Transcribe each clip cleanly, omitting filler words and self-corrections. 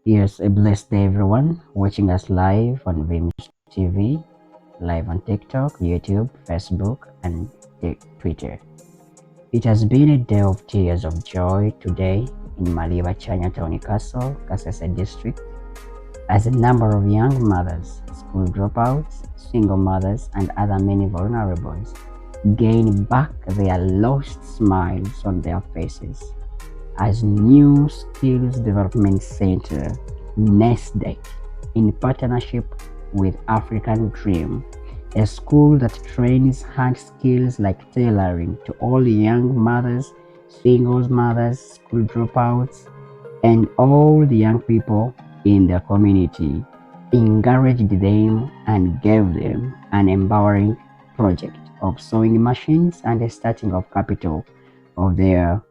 Yes, a blessed day, everyone watching us live on Vims TV, live on TikTok, YouTube, Facebook, and Twitter. It has been a day of tears of joy today in Maliba Chinatown Castle, Kasese district, as a number of young mothers, school dropouts, single mothers, and other many vulnerables gain back their lost smiles on their faces as new Skills Development Center, Nesdec, in partnership with African Dream, a school that trains hard skills like tailoring to all young mothers, singles mothers, school dropouts, and all the young people in the community, encouraged them and gave them an empowering project of sewing machines and the starting of capital of their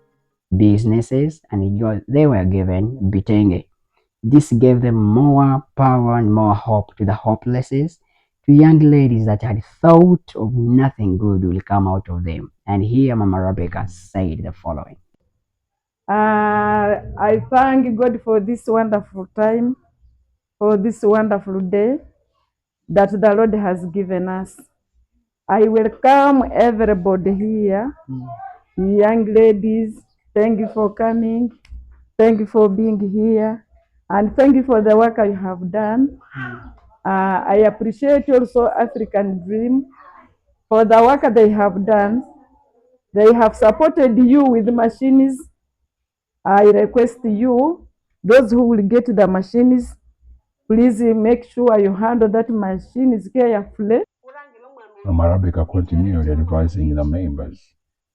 businesses, and they were given bitenge. This gave them more power and more hope to the hopelesses, to young ladies that had thought of nothing good will come out of them. And here Mama Rebecca said the following. I thank God for this wonderful time, for this wonderful day that the Lord has given us. I welcome everybody here, young ladies. Thank you for coming. Thank you for being here. And thank you for the work you have done. I appreciate also African Dream for the work they have done. They have supported you with machines. I request you, those who will get the machines, please make sure you handle that machines carefully. Marabika continued advising the members.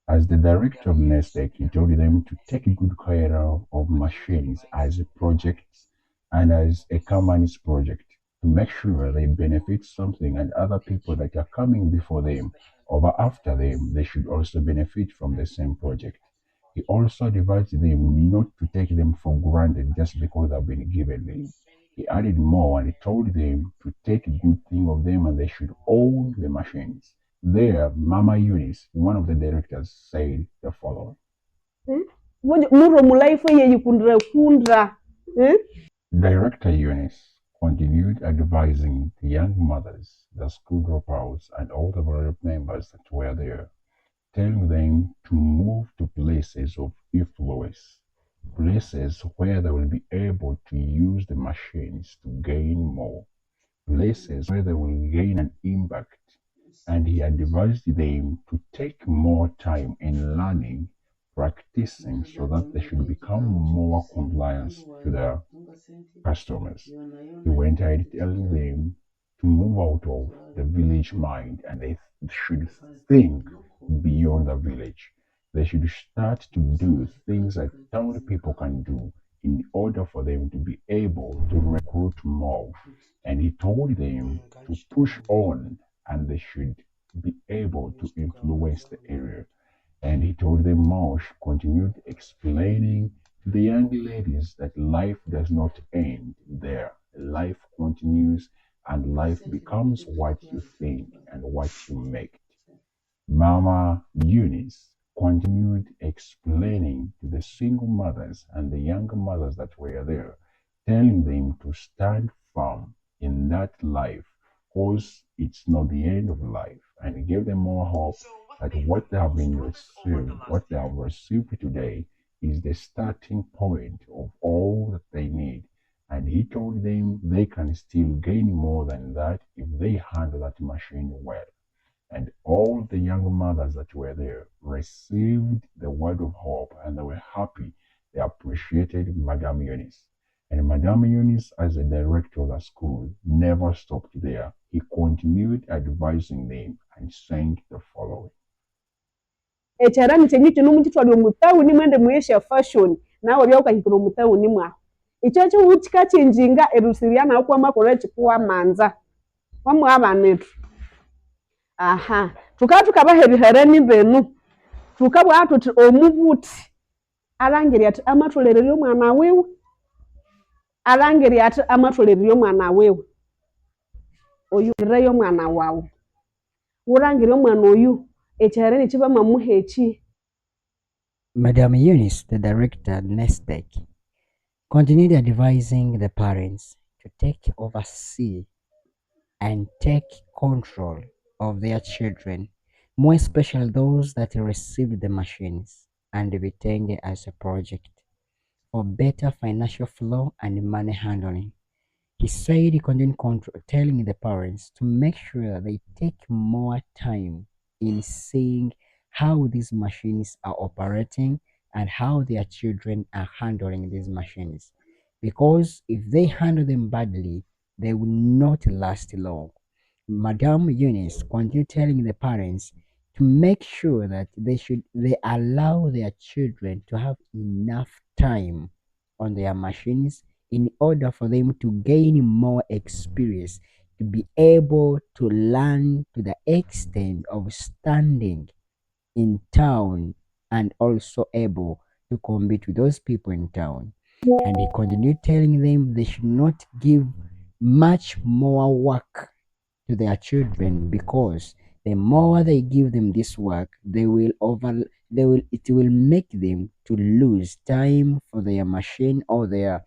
As the director of Nesdec, he told them to take good care of machines as a project and as a company's project to make sure they benefit something and other people that are coming before them or after them, they should also benefit from the same project. He also advised them not to take them for granted just because they've been given them. He added more and he told them to take good thing of them and they should own the machines. There, Mama Eunice, one of the directors, said the following. Director Eunice continued advising the young mothers, the school dropouts, and all the various members that were there, telling them to move to places of influence, places where they will be able to use the machines to gain more, places where they will gain an impact. And he advised them to take more time in learning, practicing, so that they should become more compliant to their customers. He went ahead telling them to move out of the village mind and they should think beyond the village. They should start to do things that town people can do in order for them to be able to recruit more. And he told them to push on and they should be able to influence the area. And he told them Marsh continued explaining to the young ladies that life does not end there. Life continues and life becomes what you think and what you make. Mama Eunice continued explaining to the single mothers and the younger mothers that were there, telling them to stand firm in that life because it's not the end of life, and gave them more hope that what they have been received, what they have received today, is the starting point of all that they need. And he told them they can still gain more than that if they handle that machine well. And all the young mothers that were there received the word of hope and they were happy. They appreciated Madame Eunice. And Madame Eunice, as the director of the school, never stopped there. He continued advising them and saying the following. Ekyarani kyenyi kino mukitwali omutawuni mwende muyesha fashion nawe byawukahikira omutawuni mwa ikyo kyo kikakinjinga erusirya nawe kwamakora ekikuwa manza wamwe abanetu aha tukatukabaha ebiherani benu tukabwa tuti omubuti alangirya ati amatholererya omwana wiwe alangirya ati amatholererya omwana wiwe oyu reyo omwana wawe urangirya omwana oyu ekyarani kiba mamuhechi. Madame Eunice, the director at Nesdec, continued advising the parents to oversee and take control of their children, more especially those that received the machines and retained as a project for better financial flow and money handling. He said he continued telling the parents to make sure that they take more time in seeing how these machines are operating and how their children are handling these machines. Because if they handle them badly, they will not last long. Madam Eunice continued telling the parents to make sure that they allow their children to have enough time on their machines in order for them to gain more experience, to be able to learn to the extent of standing in town and also able to compete with those people in town. And he continued telling them they should not give much more work to their children, because the more they give them this work, it will make them to lose time for their machine or their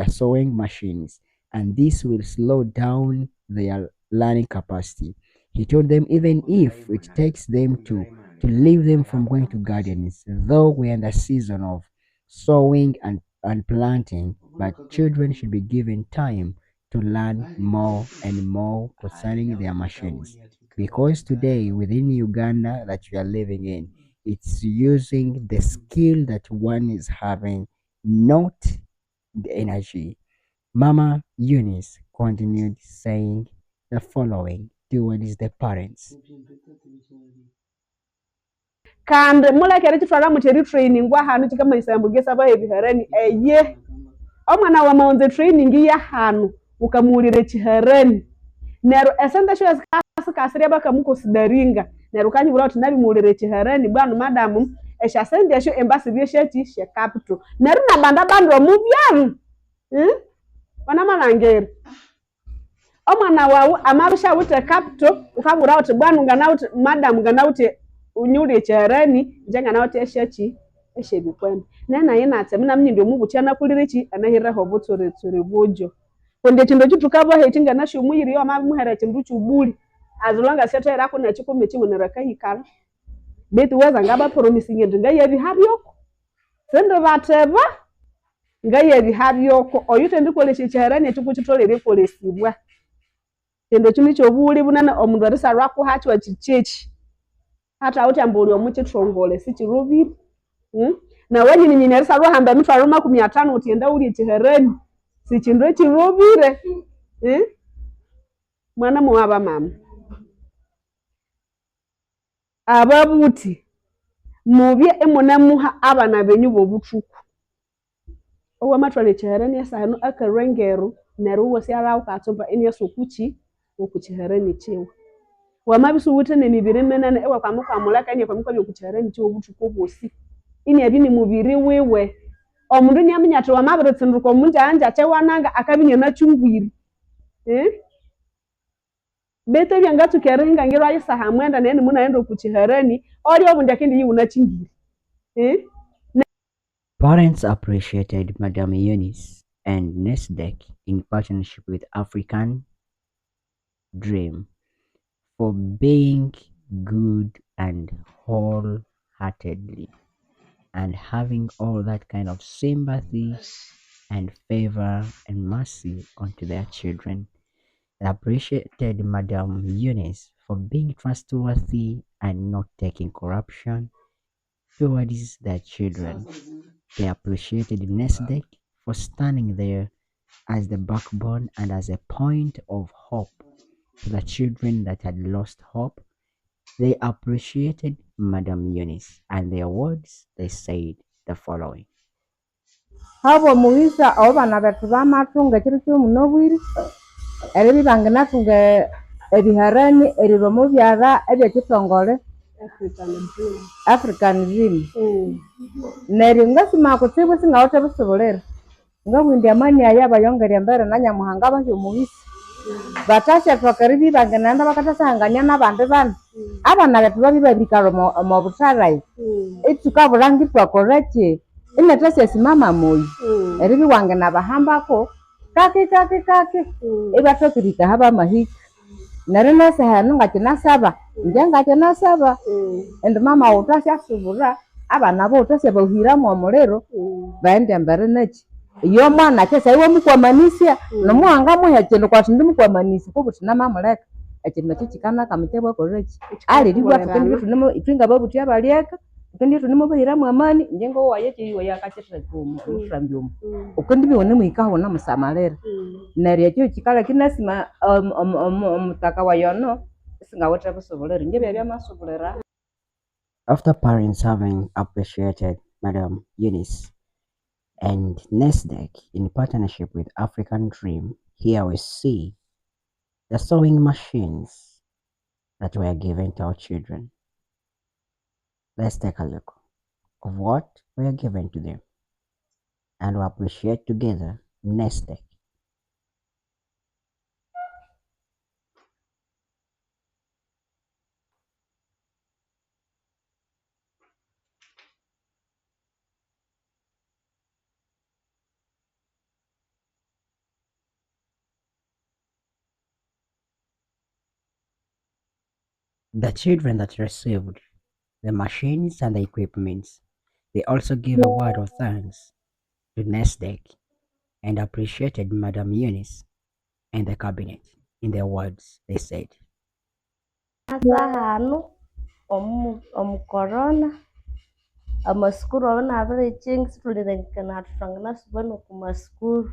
sewing machines, and this will slow down their learning capacity. He told them even if it takes them to leave them from going to gardens, though we're in the season of sowing and planting, but children should be given time to learn more and more concerning their machines. Because today, within Uganda that we are living in, it's using the skill that one is having, not the energy. Mama Eunice continued saying the following towards the parents. Kandi mulekere kitwara muteri training gwa hanu kikama isambu gesa ba ebiharani eye omwana wa maunze training ya hanu ukamulire chiharani nero esente sho kasire bakamukonsidaringa nero kanyibura uti nabimulire chiharani bwana madamu esha sente sho embassy byesheti she capital nero nabanda bandwa mubyaru wana manangere omwana wawu amarusha wute capital ukabura uti bwana ngana uti madamu ngana uti unyule chiharani njenga na uti eshe bikwenda nena yena ate mina mnyi ndio mubutyana kulirichi anahiraho butsore bojo konde chindo chitukabo hetinga nasho muyiri yo amamuhera chindu chubuli azulanga setera kuna chikome chibonera kahikala betu weza ngaba promising ndinga yebi habyoko sendo bateba ngayebi habyoko oyute ndikoleshe chiharani chikuchitolere kolesibwa chindo chini chobuli bunana omundu arisa rako hachi wa chichechi hata uti amboli wa muchitrongole sichirubiri na wenyi ni nyarisa rohamba mitwaro 500 utienda uli chiharani sichindwe chirobire mwana muwaba mama ababuti mubye emona muha abana benyu bobutuku owa matwale chiharani esano akarengeru neru wasi alawo katsomba eni yasokuchi okuchiharani chewa wamabisu wute ne mibire menane ewa kwamukamulaka eni kwamukabyo kuchiharani chewa obutuku bosi ini abini mubiri wewe omundu nyaminyatwa wamabire tsinduko munja anja chewananga akabinya na chungwiri bete byanga tukerenga ngiro ayisa hamwenda nene munaenda kuchiharani oli obunja kindi yuna chingiri Parents appreciated Madam Eunice and Nesdec in partnership with African Dream for being good and wholeheartedly and having all that kind of sympathy and favor and mercy onto their children. They appreciated Madam Eunice for being trustworthy and not taking corruption towards their children. They appreciated Nesdec for standing there as the backbone and as a point of hope to the children that had lost hope. They appreciated Madam Eunice, and their words, they said the following. Habo muisa obana betu bamatunga kiri cy'umunobwiri eribi banganatunga ebiharani eribomo byara ebyekitongole African Dream neri ngasima kutsibu singaote busobolera ngabwindi amani ayaba yongere mbere na nyamuhanga basho muisi batasha twakaribi bangananda bakatasanganya n'abandi bana abana betu babibabikaro mo butarai etukaburangi twakorache inatasya simama moyo eribi wange nabahambako kaki ibatokirika haba mahika nerina sehanu ngakinasaba njengakinasaba and mama utasya subura abana bo utasya bahiramu omuliro baende mbere neki iyo mwana kesa iwe mukwamanisya nomuhanga muhe kindu kwati ndi mukwamanisya kubuti namamuleka ekindu nakyo kikanaka mutebwa koreki ali libwa tukendi tunimo itwinga babuti abalieka ukendi tunimo bahiramu amani njengo waye kiyo yakachitra kumu ushambyomu ukendi bione muikaho na musamalera nerya kyo kikala kinasima mutaka wayono singawetha busobulera nje bya masobulera. After parents having appreciated Madam Eunice and Nesdec in partnership with African Dream, here we see the sewing machines that were given to our children. Let's take a look of what were given to them and we appreciate together Nesdec. The children that received the machines and the equipments, they also gave a word of thanks to Nesdec and appreciated Madam Eunice and the cabinet. In their words, they said, Asahanu corona amaskuru abana abarichingi situlirenkana atufangana subano kumaskuru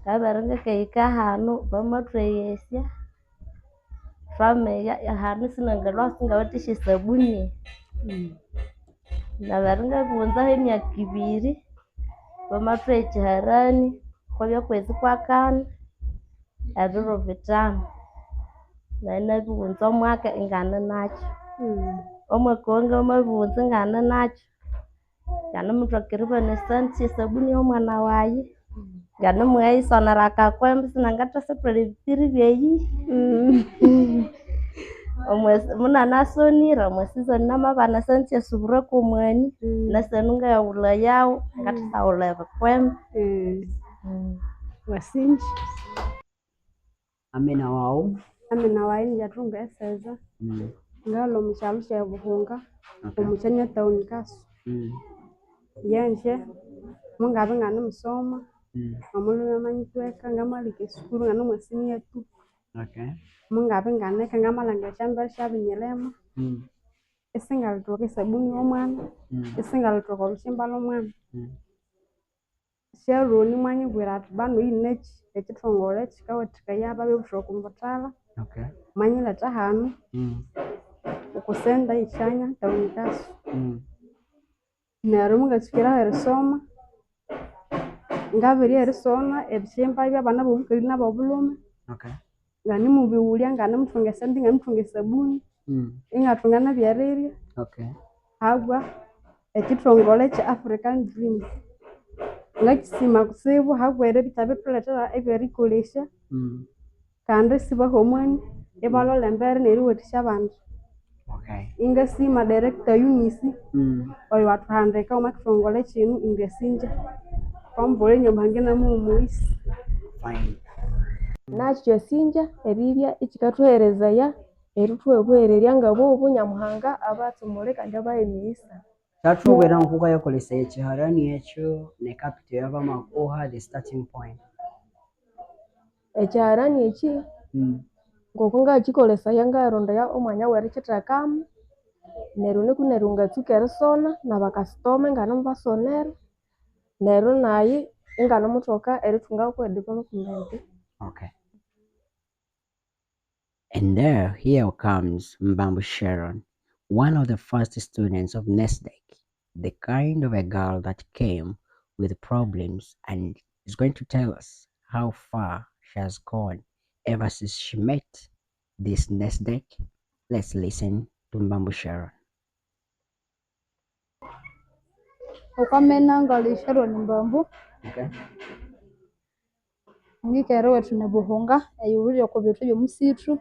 kabarenga keika hanu bamatweyesya fameya hanu sinangalwa singawatisha sabuni nabarenga kuonza emyaka 2 bamatwechiharani kwabya kwezi kwa kane ebiro 5 naina biwunza omwaka ingana nakyo omwaka wange amabiwunza ingana nakyo nganamutwakiriba nesanti esabuni y'omwana wayi nganamuyayisonera akakwembe sinangathasatwala ebitiri byeyi munanasonire omwasizoni namabana santi esubura kw'omwani nasenu ngayawulayawu ngathasawula ebikwembe wasinji Amina wao. amina wayi njathunga eseza ngalo mukyalo kya Buhunga omukyanya town kaso yanje mungabe nganamusoma omulhume amanyithweka ngamalika esukuru nganamwasini yetu mungabe nganeka ngamalanga esyambere syabinyirema isingalithoka esabuni y'omwana isingalithoka olusimba lw'omwana syalhoni mwanyibwira athi banu yineki ekithongole kikawathikaya ababebuthira okwambuthalha mwanyiletha hanu okusenda yikyanya town kaso neryo mungatsukiraho erisoma ngabirya erisoma ebisimba by'abana b'obukali n'ab'obulhume nganimubighulya nganimuthunga esente nganimuthunga esabuni ingathunga n'ebyerirya habwa ekithongole kya African Dream ngakisima kutsibu habw'eryo bikyabithulethera ebyerikolesya kandi isibaha omwani ibalholha embere n'eriwathikya abandi ingasima Director Eunice oyo wathuhandika omwa kithongole kino ingasinja kwamubulha Nyamuhanga inamughumulhisa nakyo sinja eribya ikikathuherezaya erithwebuhererya ng'abobo Nyamuhanga abatsumule kandi abaha emiyisa Thathubwira nkuka yakolesaya ekiharani ekyo ne capital y'abamakuha the starting point. ekiharani eki ngoko ngakikolesaya ngayirondaya omwanya w'erikithekamu neryo neryo ngatsuka erisona n'abakasitoma inganimubasonera neryo nayi inganimuthoka erithungaku development. And here comes Mbambu Sharon, one of the first students of Nesdec, the kind of a girl that came with problems and is going to tell us how far she has gone ever since she met this Nesdec. Let's listen to Mbambu Sharon. Ukamena ngali Sharon Mbambu. Ngikere wethu ne Buhunga eyuwulire okwa byethu by'omusithu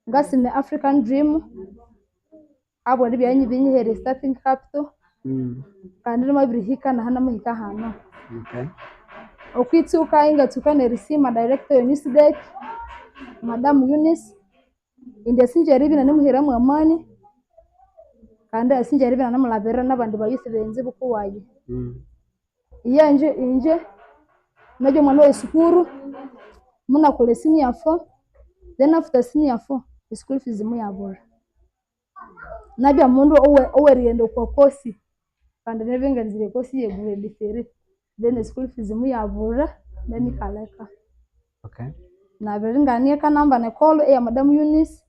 ngasime African Dream abo ndi byanyi binyihere starting capital kandi mabirihika na hana mahika hano. Okay. Okwitsuka ingatsuka nerisima director Nesdec Madam Eunice indi sinjeri bina nimuhira mu amani kandi sinjeri bina namulabera nabandi bayisi benzi bukuwaye. Yanje inje najo mwana wa school muna kole senior 4 then after senior 4 the school fees mu yabura nabya mundu oweriendo kwa kosi kandi nebenganzire kosi ye grade 3 then the school fees mu yabura then kaleka. Okay. Na beringania kanamba ne call ya Madam Eunice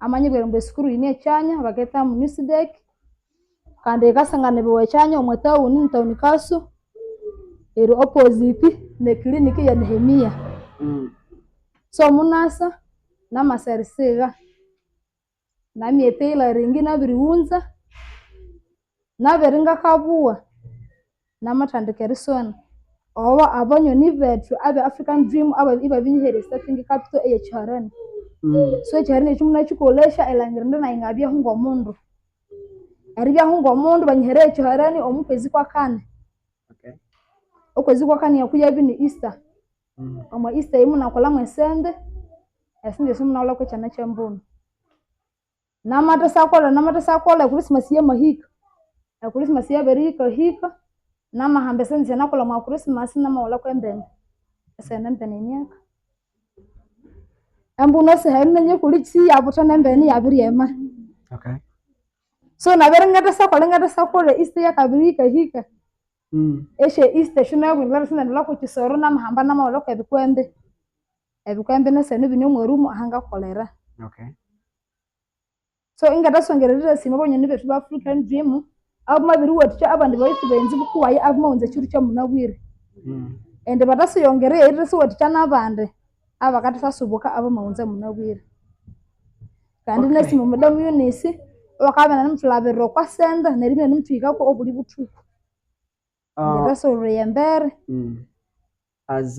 amanye gwerembe school ine cyanya bageta mu Nesdec kandi kasangane bewe cyanya omwatawu ni town kaso ero opposite ne clinic ya Nehemia. So munasa na masersega na mietela ringi na biriunza na beringa kabuwa na matandikeri son owa abonyo ni vetu abe African Dream aba iba binyihere starting capital e charani. So charani chumuna chikolesha elangirinde na ingabya hungo mundu aribya hungo mundu banyihere charani omupezi kwa kane. Okay. Okwezi kwa kane yakuya bini Easter omwa Easter imu nakola mwesende asinde simu naola ko chana chambuno namata sakola Christmas ye mahika ya Christmas ya berika hika nama hambe sense nakola mwa Christmas nama wala kwembene esene mbene nyaka ambuno se haina nye kulichi ya butana mbene ya biriyema. Okay. So na berengata sakola Easter ya kabirika hika eshe Easter shuna bwingala sina ndala chisoro nama hamba nama wala kwebikwembe ebikwembe nesene bini omwerumu hanga kolera. Okay. So ingata songerera sima bonye nibetu ba African Dream abo mabiru watu abandi bayisi benzi bukuwaye abo monze cyuru cyo munabwire ende badaso yongere erese watu nabande abakata sasubuka abo monze munabwire kandi nesi mu Madam Eunice wakabana namflabero kwa senda nerimwe nimtwika ko obuli butuku ngataso reyembere as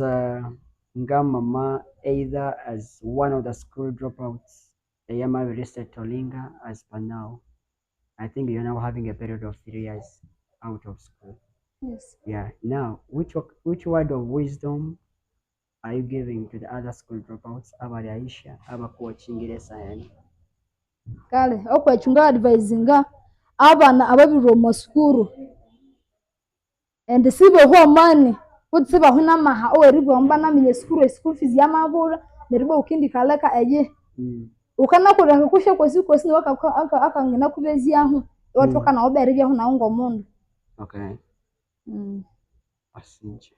mama either as one of the school dropouts Yama registered Tolinga as per now. I think you're now having a period of 3 years out of school. Yes. Yeah. Now, which word of wisdom are you giving to the other school dropouts? Abali Aisha, aba kuwachingire sayani. Kale, okwachunga advisinga abana ababiro mu school. And sibe ho money, put siba huna maha oweribo mbana minye school fees yamabura, neribo ukindi kaleka eye. Ukana kura kusha kosi aka ngina kubezi aho watoka na obere bya ho na ngo mundu. Okay. Asinje.